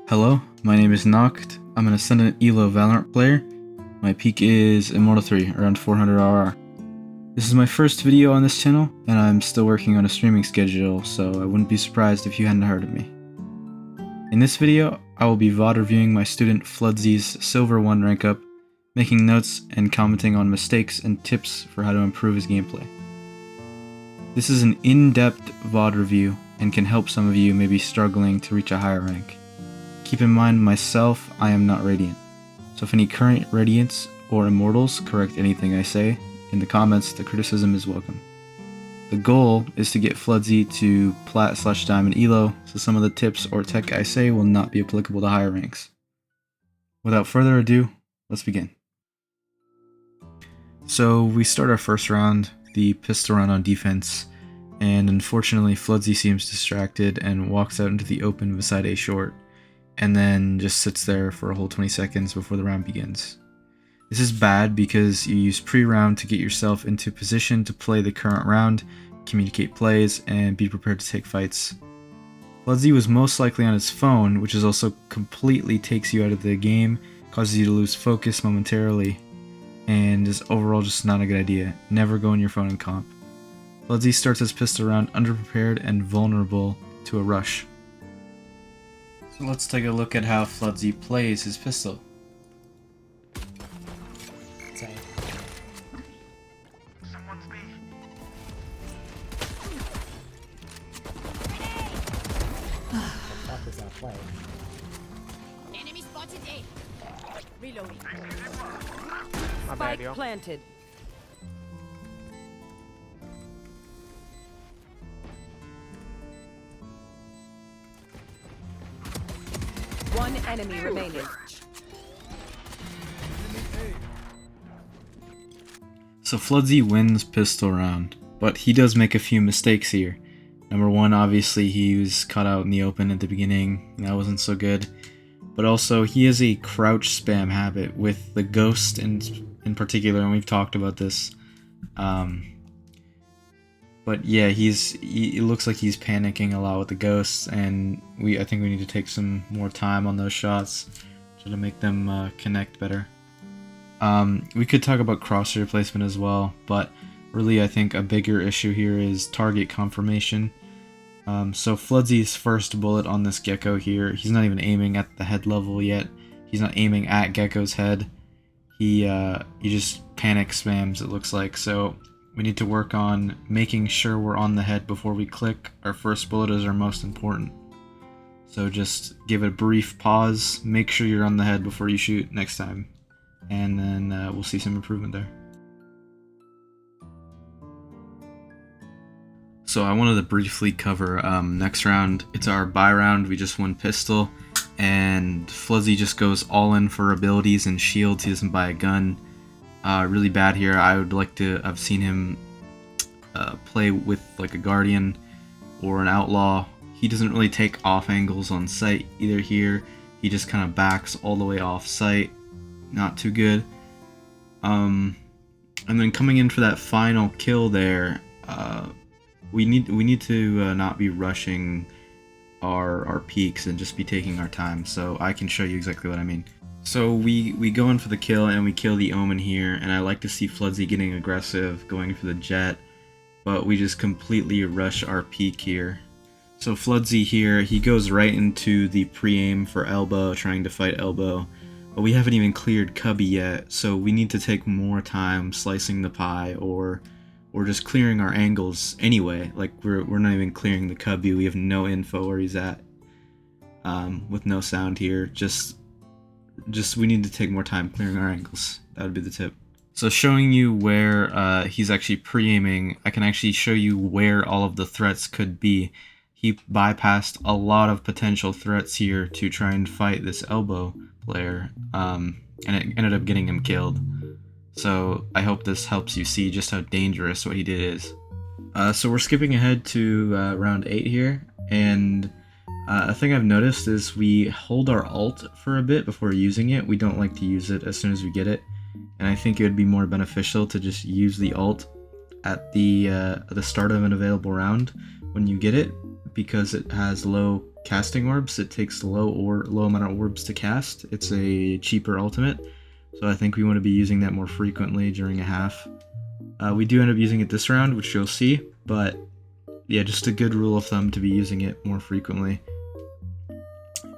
Hello, my name is NACHT. I'm an Ascendant Elo Valorant player. My peak is Immortal 3, around 400 RR. This is my first video on this channel, and I'm still working on a streaming schedule, so I wouldn't be surprised if you hadn't heard of me. In this video, I will be VOD reviewing my student Floodzy's Silver 1 rank up, making notes and commenting on mistakes and tips for how to improve his gameplay. This is an in-depth VOD review and can help some of you maybe struggling to reach a higher rank. Keep in mind, myself, I am not Radiant, so if any current Radiants or Immortals correct anything I say, in the comments the criticism is welcome. The goal is to get Floodzy to Plat/Diamond Elo, so some of the tips or tech I say will not be applicable to higher ranks. Without further ado, let's begin. So we start our first round, the pistol round on defense, and unfortunately Floodzy seems distracted and walks out into the open beside A short, and then just sits there for a whole 20 seconds before the round begins. This is bad because you use pre-round to get yourself into position to play the current round, communicate plays, and be prepared to take fights. Floodzy was most likely on his phone, which is also completely takes you out of the game, causes you to lose focus momentarily, and is overall just not a good idea. Never go on your phone in comp. Floodzy starts his pistol round underprepared and vulnerable to a rush. So let's take a look at how Floodzy plays his pistol. Enemy spotted A. Reloading. Spike planted. One enemy remaining. So Floodzy wins pistol round, but he does make a few mistakes here. Number one, obviously he was caught out in the open at the beginning, and that wasn't so good. But also, he has a crouch spam habit with the Ghost in particular, and we've talked about this. But yeah, it looks like he's panicking a lot with the Ghosts, and I think we need to take some more time on those shots to make them connect better. We could talk about crosshair placement as well, but really I think a bigger issue here is target confirmation. So Floodzy's first bullet on this Gecko here, he's not even aiming at the head level yet. He's not aiming at Gecko's head. He just panic spams, it looks like. So we need to work on making sure we're on the head before we click. Our first bullet is our most important. So just give it a brief pause, make sure you're on the head before you shoot next time, and then we'll see some improvement there. So I wanted to briefly cover next round. It's our buy round. We just won pistol, and Floodzy just goes all in for abilities and shields. He doesn't buy a gun. Really bad here. I would like to have seen him play with like a Guardian or an Outlaw. He doesn't really take off angles on sight either here. He just kind of backs all the way off sight. Not too good. And then coming in for that final kill there, we need to not be rushing our peaks and just be taking our time. So I can show you exactly what I mean. So we go in for the kill and we kill the Omen here, and I like to see Floodzy getting aggressive, going for the Jet, but we just completely rush our peak here. So Floodzy here, he goes right into the pre-aim for elbow, trying to fight elbow, but we haven't even cleared Cubby yet, so we need to take more time slicing the pie or just clearing our angles anyway. Like we're not even clearing the Cubby, we have no info where he's at. With no sound here, just we need to take more time clearing our angles. That would be the tip. So showing you where he's actually pre-aiming, I can actually show you where all of the threats could be. He bypassed a lot of potential threats here to try and fight this elbow player, and it ended up getting him killed. So I hope this helps you see just how dangerous what he did is. So we're skipping ahead to round 8 here, and a thing I've noticed is we hold our ult for a bit before using it. We don't like to use it as soon as we get it, and I think it would be more beneficial to just use the ult at the start of an available round when you get it, because it has low casting orbs. It takes low amount of orbs to cast. It's a cheaper ultimate, so I think we want to be using that more frequently during a half. We do end up using it this round, which you'll see, but yeah, just a good rule of thumb to be using it more frequently.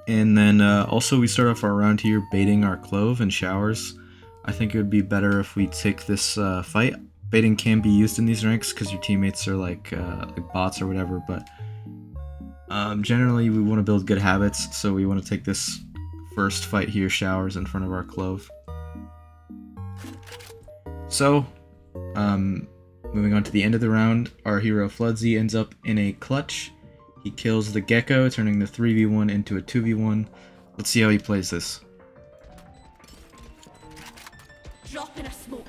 And then also we start off our round here baiting our clove and showers. I think it would be better if we take this fight. Baiting can be used in these ranks because your teammates are like bots or whatever, but generally we want to build good habits, so we want to take this first fight here, showers, in front of our clove. So, moving on to the end of the round, our hero Floodzy ends up in a clutch. He kills the Gecko, turning the 3v1 into a 2v1. Let's see how he plays this. Drop in a smoke.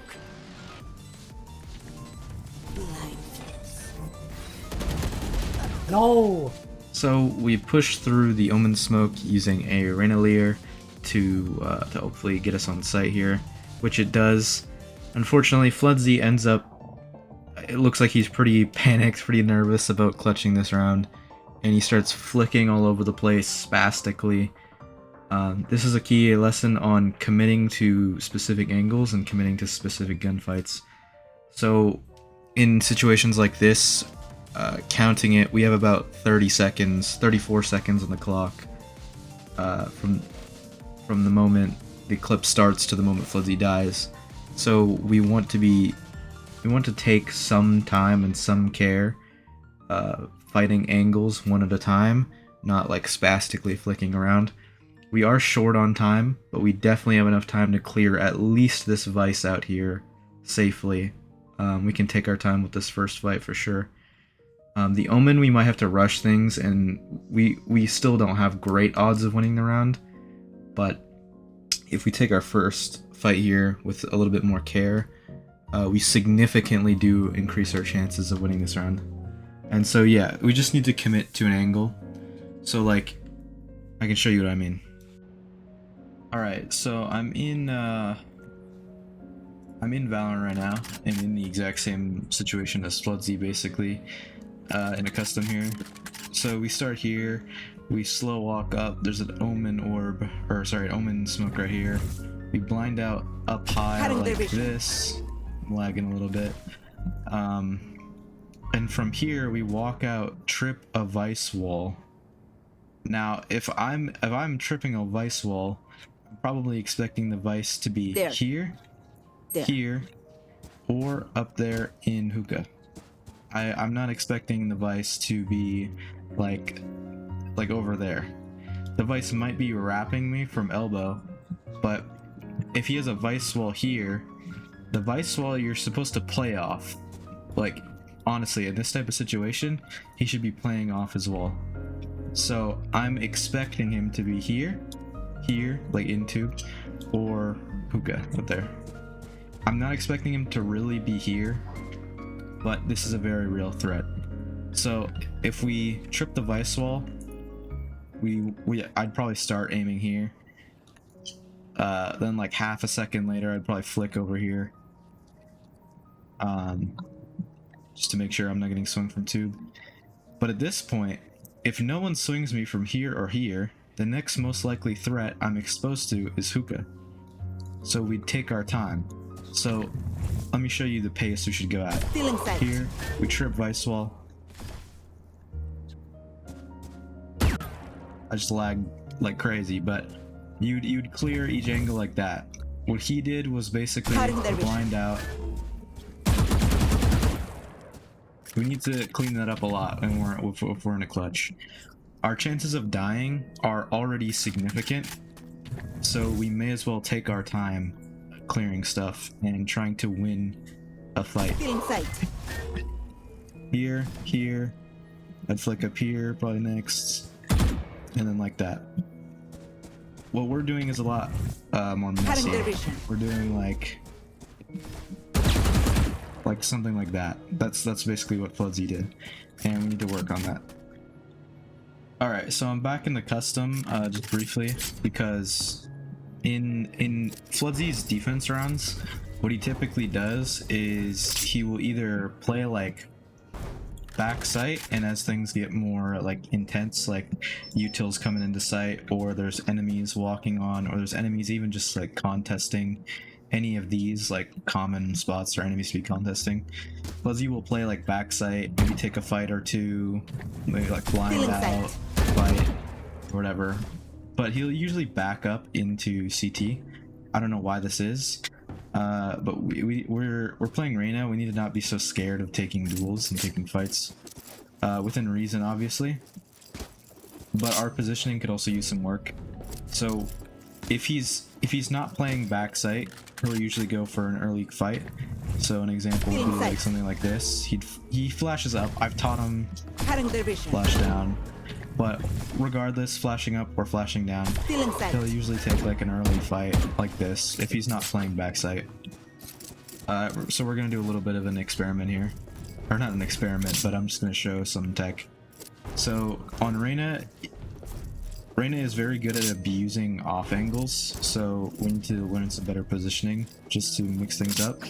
No! So we push through the Omen smoke using a REYNA to hopefully get us on site here, which it does. Unfortunately, Floodzy ends up, it looks like he's pretty panicked, pretty nervous about clutching this round, and he starts flicking all over the place spastically. This is a key lesson on committing to specific angles and committing to specific gunfights. So in situations like this, counting it, we have about 34 seconds on the clock from the moment the clip starts to the moment Floodzy dies. So we want to take some time and some care fighting angles one at a time, not like spastically flicking around. We are short on time, but we definitely have enough time to clear at least this Vice out here safely. We can take our time with this first fight for sure. The Omen, we might have to rush things, and we still don't have great odds of winning the round, but if we take our first fight here with a little bit more care, we significantly do increase our chances of winning this round. And so yeah, we just need to commit to an angle. So like, I can show you what I mean. Alright, so I'm in Valorant right now, and in the exact same situation as Floodzy basically, in a custom here. So we start here, we slow walk up, there's an Omen orb, or sorry, Omen smoke right here. We blind out up high like this. I'm lagging a little bit. And from here we walk out, trip a Vice wall. Now if I'm tripping a Vice wall, I'm probably expecting the Vice to be here, here, or up there in hookah. I'm not expecting the Vice to be like over there. The Vice might be wrapping me from elbow, but if he has a Vice wall here, the Vice wall you're supposed to play off. Like, honestly, in this type of situation, he should be playing off his wall. So I'm expecting him to be here, like into, or hookah up there. I'm not expecting him to really be here, but this is a very real threat. So if we trip the Vice wall, I'd probably start aiming here. Then like half a second later, I'd probably flick over here. Just to make sure I'm not getting swung from tube. But at this point, if no one swings me from here or here, the next most likely threat I'm exposed to is hookah. So we'd take our time. So let me show you the pace we should go at. Here, we trip Vice wall. I just lagged like crazy, but you'd clear each angle like that. What he did was basically blind out. We need to clean that up a lot if we're in a clutch. Our chances of dying are already significant, so we may as well take our time clearing stuff and trying to win a fight. Here, here, I'd flick up here, probably next, and then like that. What we're doing is a lot more messy. We're doing like something like that. That's basically what Floodzy did, and we need to work on that. Alright, so I'm back in the custom just briefly, because in Floodzy's defense rounds, what he typically does is he will either play like back site, and as things get more like intense, like utils coming into sight, or there's enemies walking on, or there's enemies even just like contesting any of these like common spots or enemies to be contesting, Fuzzy will play like back site, maybe take a fight or two, maybe like blind out, fight, whatever. But he'll usually back up into CT. I don't know why this is. But we're playing Reyna. We need to not be so scared of taking duels and taking fights, within reason, obviously. But our positioning could also use some work. So if he's not playing backside, he'll usually go for an early fight. So an example would be like something like this. He flashes up. I've taught him flash down. But regardless, flashing up or flashing down, he'll usually take like an early fight like this if he's not playing backside. So we're gonna do a little bit of an experiment here, or not an experiment, but I'm just gonna show some tech. So on Reyna is very good at abusing off angles, so we need to learn some better positioning just to mix things up.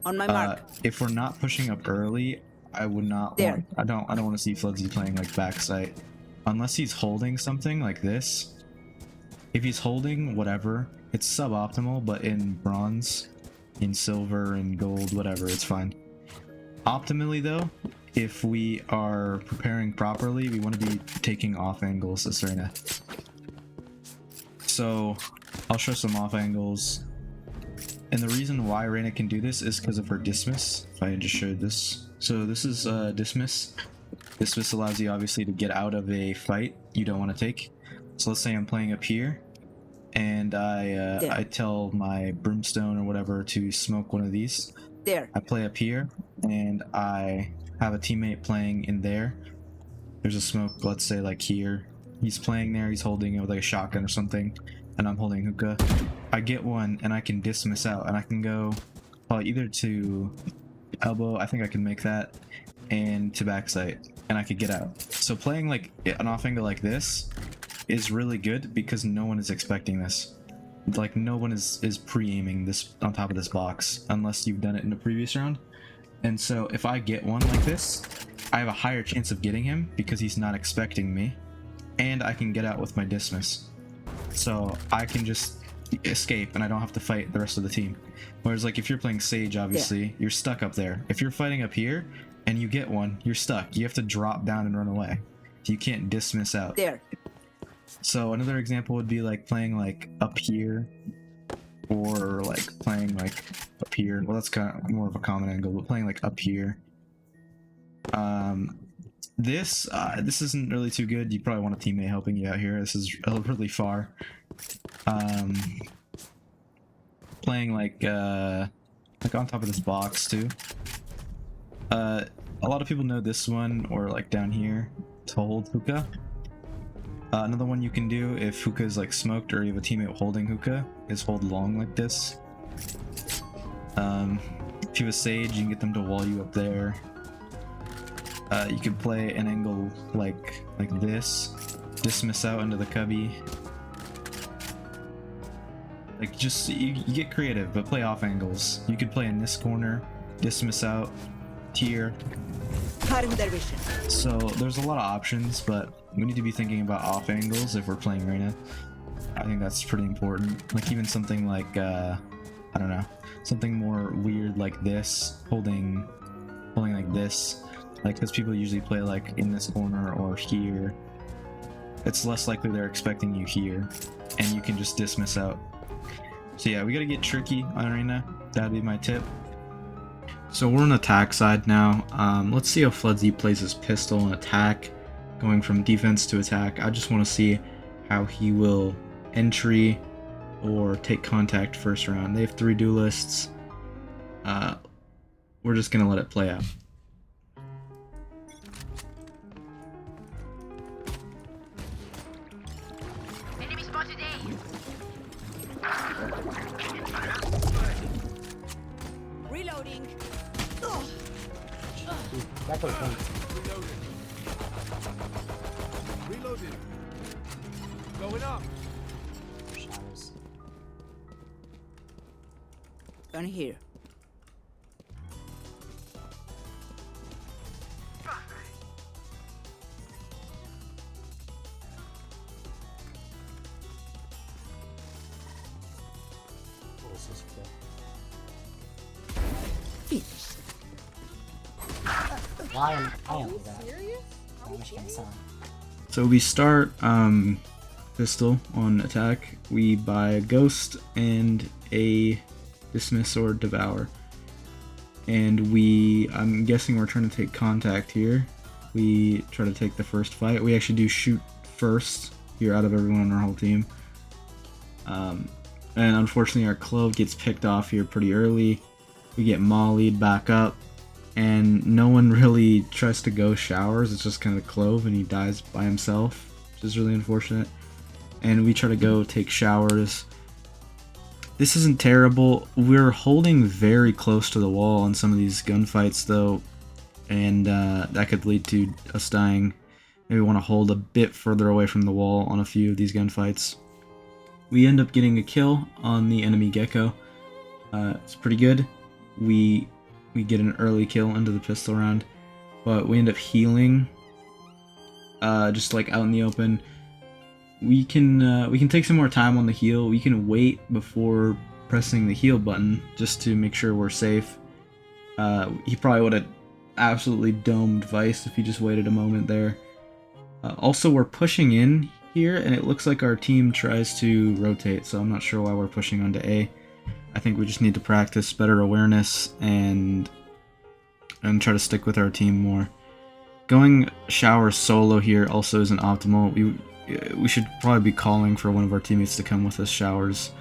On my mark. If we're not pushing up early, I would not want, I don't want to see Floodzy playing like backside. Unless he's holding something like this. If he's holding whatever, it's suboptimal, but in bronze, in silver, and gold, whatever, it's fine. Optimally though, if we are preparing properly, we want to be taking off angles as Reyna. So I'll show some off angles. And the reason why Reyna can do this is because of her dismiss. If I just showed this. So this is dismiss. Dismiss allows you obviously to get out of a fight you don't want to take. So let's say I'm playing up here, and I tell my brimstone or whatever to smoke one of these. I play up here, and I have a teammate playing in there. There's a smoke, let's say like here. He's playing there, he's holding it with like a shotgun or something, and I'm holding hookah. I get one, and I can dismiss out, and I can go probably either to elbow, I think I can make that, and to backside, and I could get out. So playing like an off angle like this is really good because no one is expecting this. Like no one is pre-aiming this on top of this box unless you've done it in the previous round. And so if I get one like this, I have a higher chance of getting him because he's not expecting me, and I can get out with my dismiss. So I can just escape and I don't have to fight the rest of the team. Whereas like if you're playing Sage, obviously you're stuck up there. If you're fighting up here and you get one, you're stuck. You have to drop down and run away. You can't dismiss out. So another example would be like playing like up here, or like playing like up here. Well, that's kind of more of a common angle, but playing like up here. This isn't really too good. You probably want a teammate helping you out here. This is really far. Playing like on top of this box too. A lot of people know this one, or like down here to hold hookah. Another one you can do if hookah is like smoked or you have a teammate holding hookah is hold long like this. If you have a Sage, you can get them to wall you up there. You can play an angle like this, dismiss out into the cubby. Like just you get creative, but play off angles. You could play in this corner, dismiss out here. So there's a lot of options, but we need to be thinking about off angles if we're playing Reyna. I think that's pretty important. Like even something like I don't know, something more weird like this, holding like this, like because people usually play like in this corner or here. It's less likely they're expecting you here, and you can just dismiss out. So yeah, we gotta get tricky on Reyna. That'd be my tip. So we're on attack side now. Let's see how Floodzy plays his pistol and attack, going from defense to attack. I just want to see how he will entry or take contact first round. They have 3 duelists. We're just gonna let it play out. Enemy spotted A. Reloading. Reloading. Going up. Gun here. this is cool. Why am that? I understand sound. So we start pistol on attack. We buy a ghost and a dismiss or devour. And I'm guessing we're trying to take contact here. We try to take the first fight. We actually do shoot first here out of everyone on our whole team. And unfortunately our Clove gets picked off here pretty early. We get mollied back up. And no one really tries to go showers. It's just kind of Clove and he dies by himself, which is really unfortunate. And we try to go take showers. This isn't terrible. We're holding very close to the wall on some of these gunfights though, and that could lead to us dying. Maybe want to hold a bit further away from the wall on a few of these gunfights. We end up getting a kill on the enemy Gecko. It's pretty good. We get an early kill into the pistol round, but we end up healing just like out in the open. We can take some more time on the heal. We can wait before pressing the heal button just to make sure we're safe. He probably would have absolutely domed Vice if he just waited a moment there. Also, we're pushing in here, and it looks like our team tries to rotate, so I'm not sure why we're pushing onto A. I think we just need to practice better awareness and try to stick with our team more. Going shower solo here also isn't optimal. We should probably be calling for one of our teammates to come with us showers,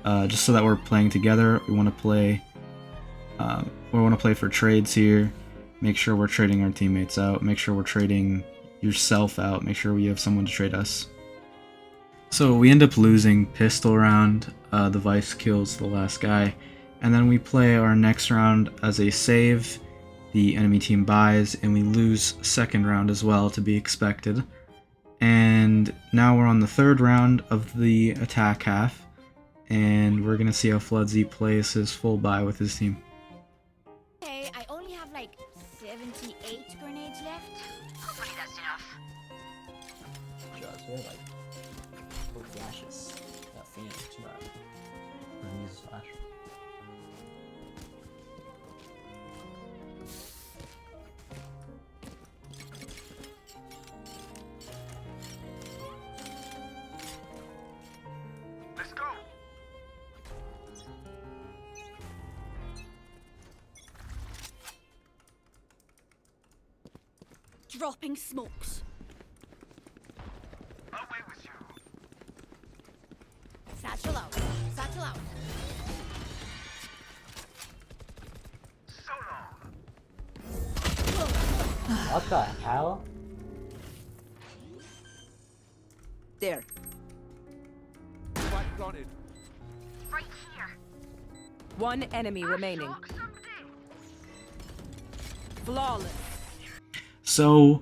just so that we're playing together. We want to play for trades here. Make sure we're trading our teammates out. Make sure we're trading yourself out. Make sure we have someone to trade us. So we end up losing pistol round. The Vice kills the last guy, and then we play our next round as a save. The enemy team buys, and we lose second round as well, to be expected. And now we're on the third round of the attack half, and we're gonna see how Floodzy plays his full buy with his team. Hey, I only have like 78 grenades left. Hopefully that's enough. Just really like little flashes. That Phoenix too much. I'm gonna use this flash. Let's go. Dropping smokes. Away with you. Satchel out. Satchel out. So long. What the hell? There. Spike planted. Right here. One enemy remaining. Shock someday. Flawless. So,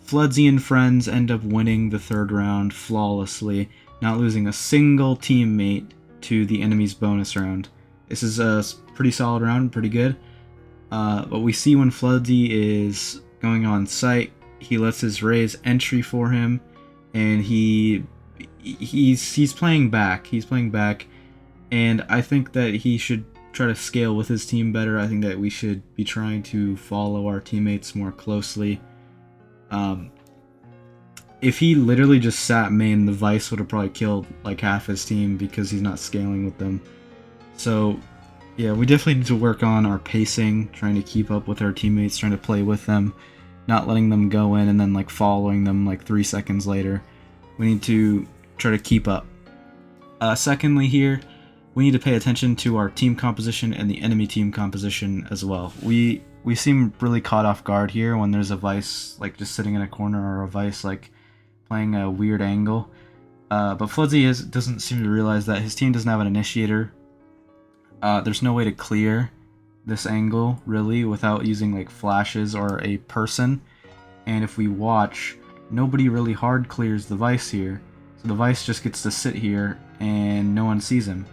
Floodzy and friends end up winning the third round flawlessly, not losing a single teammate to the enemy's bonus round. This is a pretty solid round, pretty good. But we see when Floodzy is going on site, he lets his Raze entry for him, and he's playing back. He's playing back, and I think that he should try to scale with his team better. I think that we should be trying to follow our teammates more closely. If he literally just sat main, the Vice would have probably killed like half his team because he's not scaling with them. So yeah, we definitely need to work on our pacing, trying to keep up with our teammates, trying to play with them, not letting them go in and then like following them like 3 seconds later. We need to try to keep up. Secondly here, we need to pay attention to our team composition and the enemy team composition as well. We seem really caught off guard here when there's a Vice like just sitting in a corner, or a Vice like playing a weird angle. But Floodzy doesn't seem to realize that his team doesn't have an initiator. There's no way to clear this angle really without using like flashes or a person. And if we watch, nobody really hard clears the Vice here. So the Vice just gets to sit here and no one sees him.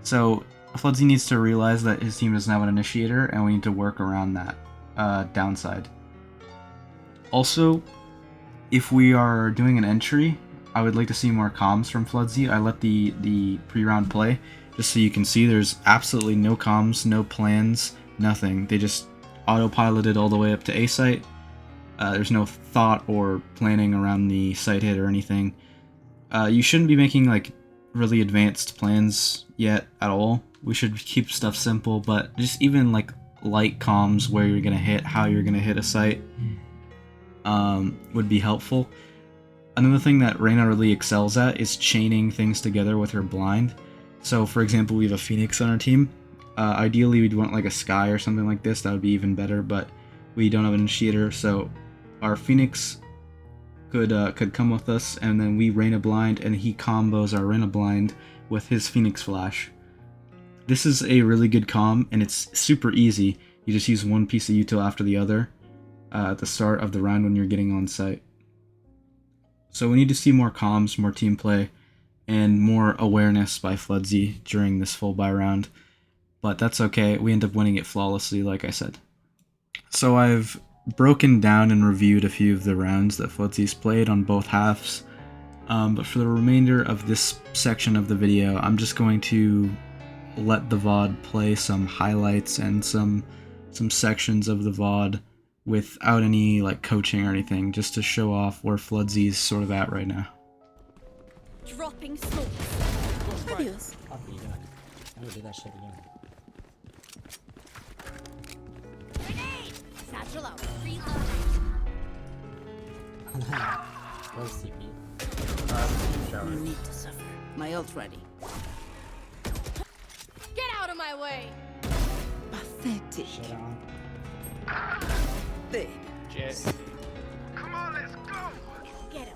So Floodzy needs to realize that his team doesn't have an initiator, and we need to work around that downside. Also, if we are doing an entry, I would like to see more comms from Floodzy. I let the pre-round play, just so you can see, there's absolutely no comms, no plans, nothing. They just autopiloted all the way up to A site. There's no thought or planning around the site hit or anything. You shouldn't be making like really advanced plans yet at all. We should keep stuff simple, but just even like light comms where you're gonna hit, how you're gonna hit a site, would be helpful. Another thing that Reyna really excels at is chaining things together with her blind. So for example, we have a Phoenix on our team. Ideally we'd want like a Sky or something like this, that would be even better, but we don't have an initiator, so our Phoenix could come with us, and then we Reyna blind, and he combos our Reyna blind with his Phoenix flash. This is a really good comm, and it's super easy. You just use one piece of util after the other at the start of the round when you're getting on site. So we need to see more comms, more team play, and more awareness by Floodzy during this full buy round. But that's okay, we end up winning it flawlessly, like I said. So I've broken down and reviewed a few of the rounds that Floodzy's played on both halves. But for the remainder of this section of the video, I'm just going to let the VOD play some highlights and some sections of the VOD without any like coaching or anything, just to show off where Floodzy's sort of at right now. Dropping smoke. Adios. I'll be done. I'm gonna do that shit again. Grenade! Satchel out. Reload. Go CP. You need to suffer. My ult ready. Get out of my way! Pathetic. Shit on. Big. Jet. Come on, let's go! Get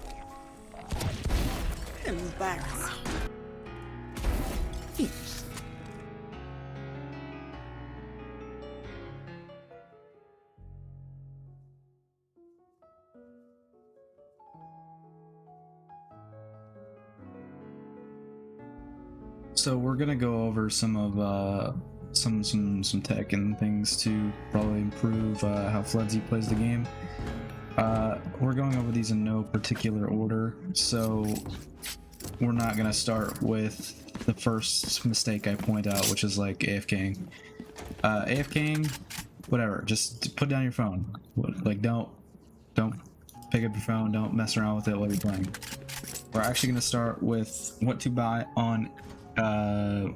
him. Embarrassing. Fierce. So we're gonna go over some of some tech and things to probably improve how Floodzy plays the game. We're going over these in no particular order, so we're not gonna start with the first mistake I point out, which is like AFKing. AFKing, whatever. Just put down your phone. Like don't pick up your phone. Don't mess around with it while you're playing. We're actually gonna start with what to buy on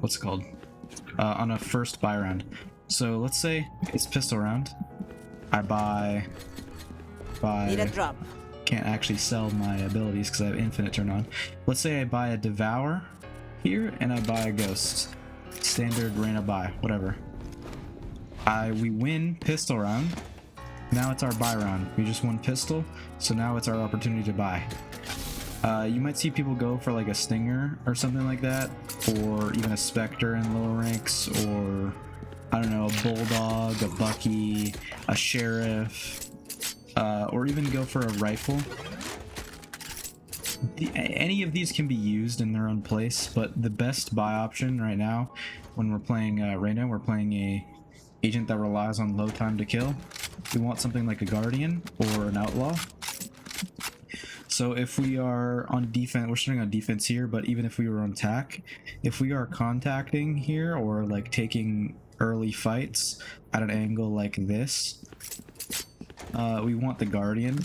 what's it called? On a first buy round. So let's say it's pistol round. I buy. Need a drop. Can't actually sell my abilities because I have infinite turn on. Let's say I buy a Devour here and I buy a Ghost. Standard Reyna buy, whatever. We win pistol round. Now it's our buy round. We just won pistol, so now it's our opportunity to buy. You might see people go for like a Stinger or something like that, or even a Spectre in lower ranks, or I don't know, a Bulldog, a Bucky, a Sheriff, or even go for a rifle. Any of these can be used in their own place, but the best buy option right now, when we're playing Reyna, we're playing a agent that relies on low time to kill. We want something like a Guardian or an Outlaw. So if we are on defense, we're starting on defense here, but even if we were on attack, if we are contacting here or like taking early fights at an angle like this, we want the Guardian.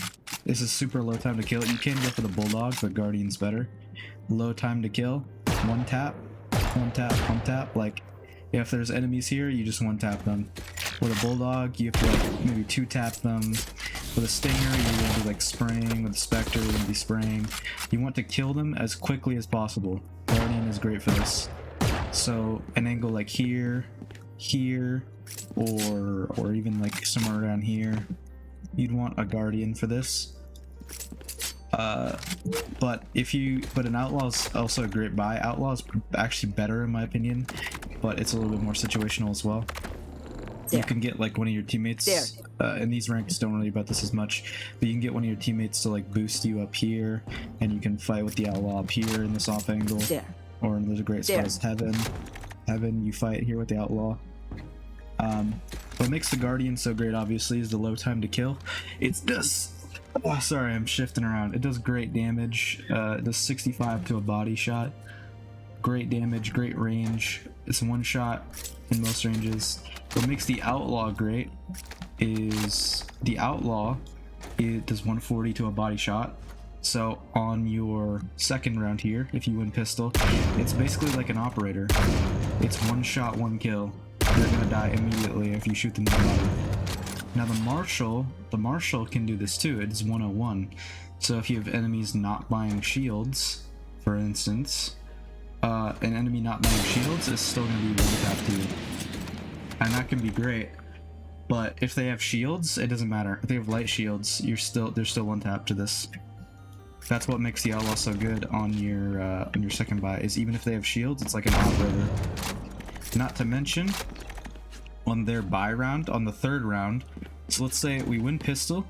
This is super low time to kill. You can go for the Bulldog, but Guardian's better. Low time to kill, one tap, one tap. Like if there's enemies here, you just one tap them. With a Bulldog, you have to like maybe two tap them. With a Stinger, you're going to be like spraying. With a Spectre, you're going to be spraying. You want to kill them as quickly as possible. Guardian is great for this. So an angle like here, or even like somewhere around here, you'd want a Guardian for this. But an Outlaw's also a great buy. Outlaw's actually better in my opinion, but it's a little bit more situational as well. You can get like one of your teammates, and these ranks don't really about this as much, but you can get one of your teammates to like boost you up here, and you can fight with the Outlaw up here in this off angle. Or there's a great spot as Heaven. Heaven, you fight here with the Outlaw. What makes the Guardian so great, obviously, is the low time to kill. It does. Oh, sorry, I'm shifting around. It does great damage. It does 65 to a body shot. great damage, great range. It's one shot in most ranges. What makes the Outlaw great is the Outlaw, it does 140 to a body shot. So on your second round here, if you win pistol, it's basically like an operator. It's one shot, one kill. They're gonna die immediately if you shoot them in the body. Now the Marshal can do this too. It's 101. So if you have enemies not buying shields, for instance, an enemy not buying shields is still gonna be one tap to you, and that can be great. But if they have shields, it doesn't matter. If they have light shields, they're still one tap to this. That's what makes the Outlaw so good on your second buy, is even if they have shields, it's like an operator. Not to mention, on their buy round, on the third round, so let's say we win pistol,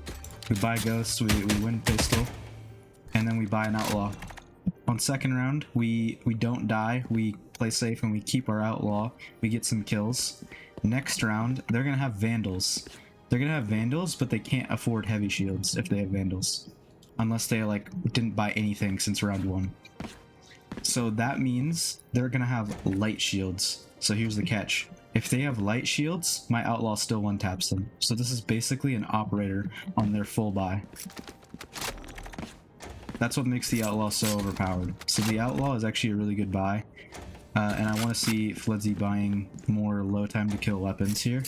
we buy ghost, we win pistol, and then we buy an Outlaw. On second round, we don't die, we play safe and we keep our Outlaw, we get some kills. Next round, they're gonna have Vandals. They're gonna have Vandals, but they can't afford heavy shields if they have Vandals. Unless they like didn't buy anything since round 1. So that means they're gonna have light shields. So here's the catch. If they have light shields, my Outlaw still one taps them. So this is basically an operator on their full buy. That's what makes the Outlaw so overpowered. So the Outlaw is actually a really good buy. And I want to see Fledzy buying more low time to kill weapons here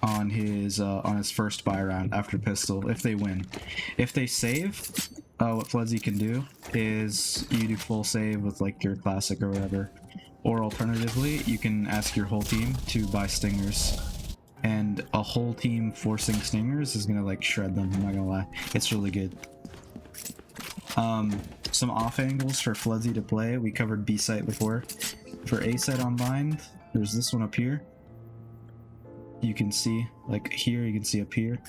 on his first buy round after pistol, if they win. If they save, what Fledzy can do is you do full save with like your classic or whatever. Or alternatively, you can ask your whole team to buy stingers. And a whole team forcing stingers is gonna like shred them, I'm not gonna lie. It's really good. Some off angles for Fledzy to play. We covered B site before. For A site on bind, there's this one up here. You can see, like here, you can see up here.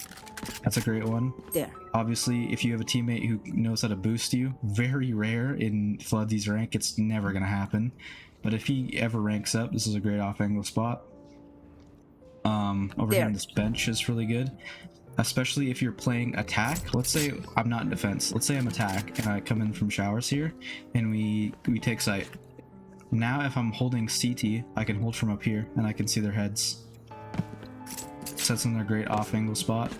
That's a great one. There. Obviously, if you have a teammate who knows how to boost you, very rare in Fledzy's rank, it's never gonna happen. But if he ever ranks up, this is a great off angle spot. Over here on this bench is really good. Especially if you're playing attack. Let's say I'm not in defense. Let's say I'm attack and I come in from showers here and we take sight. Now if I'm holding CT, I can hold from up here and I can see their heads. Sets in their great off angle spot.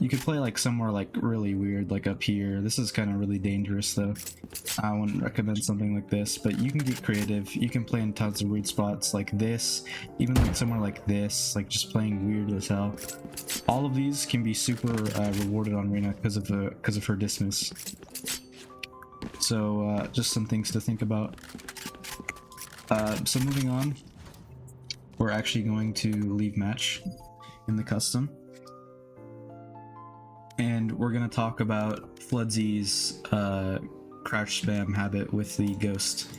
You could play like somewhere like really weird, like up here. This is kind of really dangerous though. I wouldn't recommend something like this, but you can get creative. You can play in tons of weird spots like this, even like somewhere like this, like just playing weird as hell. All of these can be super rewarded on Reyna because of her dismiss. So just some things to think about. So moving on, we're actually going to leave match in the custom. And we're going to talk about Fledzy's crouch spam habit with the ghost.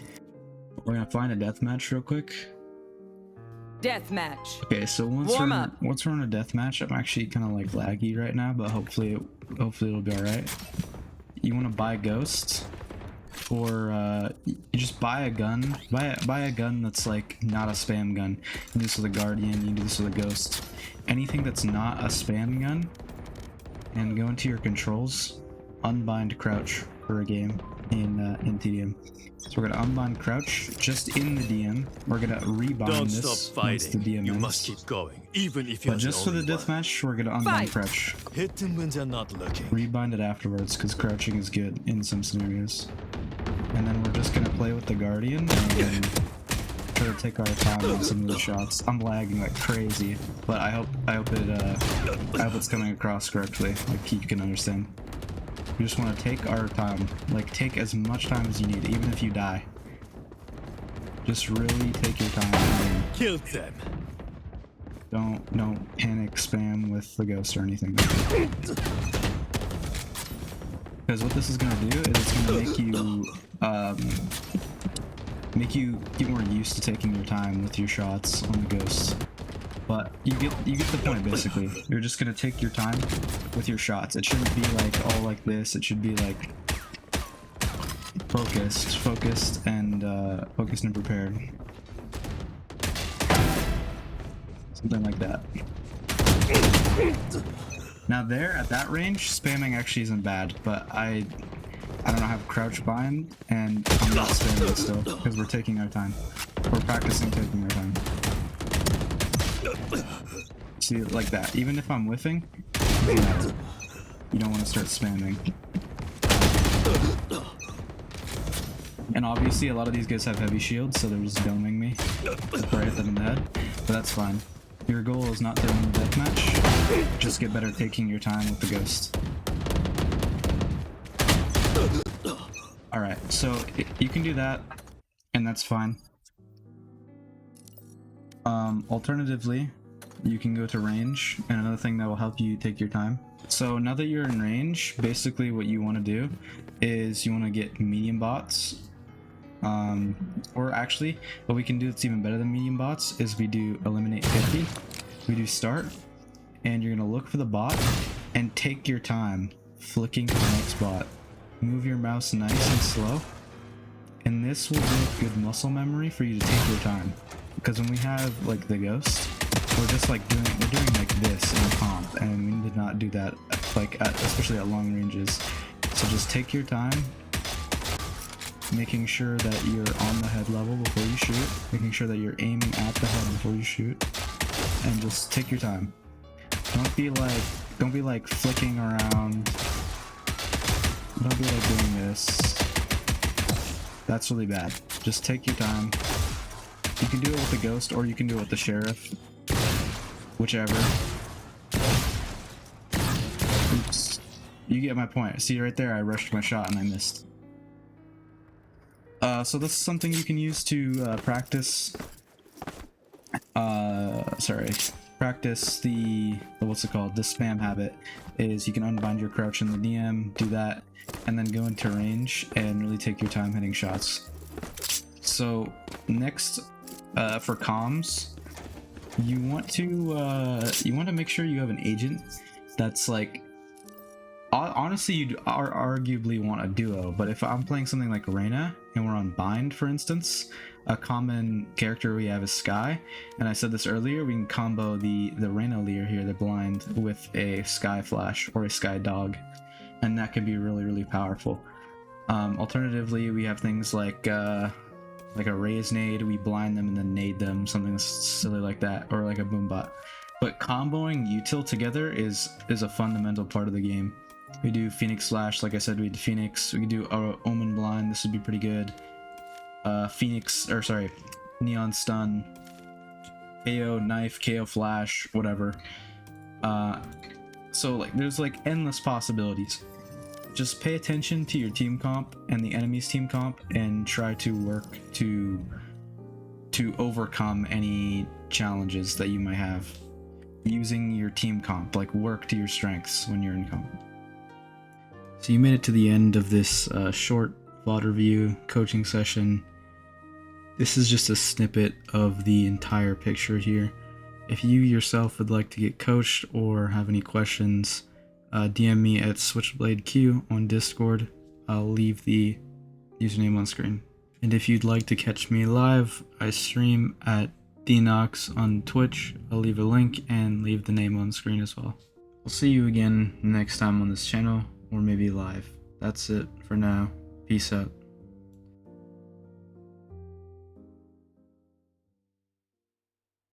We're going to find a deathmatch real quick. Deathmatch. Okay, so once we're on a deathmatch, I'm actually kind of like laggy right now, but hopefully it'll be alright. You want to buy ghost, or you just buy a gun. Buy a gun that's like not a spam gun. You do this with a guardian, you do this with a ghost. Anything that's not a spam gun, and go into your controls, unbind crouch for a game in TDM. So we're gonna unbind crouch just in the DM. We're gonna rebind Don't this stop once the fighting. DM You ends. must keep going, even if you're But just for the only one. deathmatch, we're gonna unbind crouch. Hit them when they're not looking. Rebind it afterwards, because crouching is good in some scenarios. And then we're just gonna play with the guardian and try to take our time on some of the shots. I'm lagging like crazy, but I hope it's coming across correctly, like you can understand. We just want to take our time, like take as much time as you need, even if you die. Just really take your time. And Kill them. don't panic spam with the ghost or anything. Because what this is gonna do is it's gonna make you get more used to taking your time with your shots on the ghosts. But you get the point basically. You're just gonna take your time with your shots. It shouldn't be like all like this. It should be like focused and prepared. Something like that. Now there, at that range, spamming actually isn't bad, but I don't have crouch bind, and I'm not spamming still, because we're taking our time. We're practicing taking our time. See, like that. Even if I'm whiffing, it doesn't matter. You don't want to start spamming. And obviously a lot of these guys have heavy shields, so they're just doming me before I hit them in the head, but that's fine. Your goal is not to win the deathmatch, just get better taking your time with the ghost. Alright, so you can do that, and that's fine. Alternatively, you can go to range, and another thing that will help you take your time. So now that you're in range, basically what you want to do is you want to get medium bots. Or actually, what we can do that's even better than medium bots is we do eliminate 50. We do start, and you're going to look for the bot and take your time flicking to the next bot. Move your mouse nice and slow, and this will give good muscle memory for you to take your time. Because when we have like the ghost, we're just like doing like this in a comp, and we did not do that like especially at long ranges. So just take your time, making sure that you're on the head level before you shoot, making sure that you're aiming at the head before you shoot, and just take your time. Don't be like flicking around. Don't be like doing this. That's really bad. Just take your time. You can do it with the ghost, or you can do it with the sheriff. Whichever. Oops. You get my point. See right there, I rushed my shot and I missed. So this is something you can use to practice. Practice the what's it called? The spam habit. Is you can unbind your crouch in the DM, do that, and then go into range and really take your time hitting shots. So next, for comms, you want to make sure you have an agent that's like. Honestly, you'd arguably want a duo, but if I'm playing something like Reyna and we're on bind, for instance, a common character we have is Skye, and I said this earlier, we can combo the Reyna Leer here, the blind, with a Skye Flash or a Skye Dog, and that can be really, really powerful. Alternatively, we have things like a Raise Nade, we blind them and then nade them, something silly like that, or like a Boombot. But comboing util together is a fundamental part of the game. We do Phoenix Flash, like I said, we did Phoenix. We can do Omen Blind, this would be pretty good. Neon Stun, KO Knife, KO Flash, whatever. So like, there's like endless possibilities. Just pay attention to your team comp and the enemy's team comp, and try to work to overcome any challenges that you might have. Using your team comp, like work to your strengths when you're in comp. So you made it to the end of this short VOD review coaching session. This is just a snippet of the entire picture here. If you yourself would like to get coached or have any questions, DM me at SwitchbladeQ on Discord. I'll leave the username on screen. And if you'd like to catch me live, I stream at DNOX on Twitch. I'll leave a link and leave the name on screen as well. I'll see you again next time on this channel, or maybe live. That's it for now. Peace out.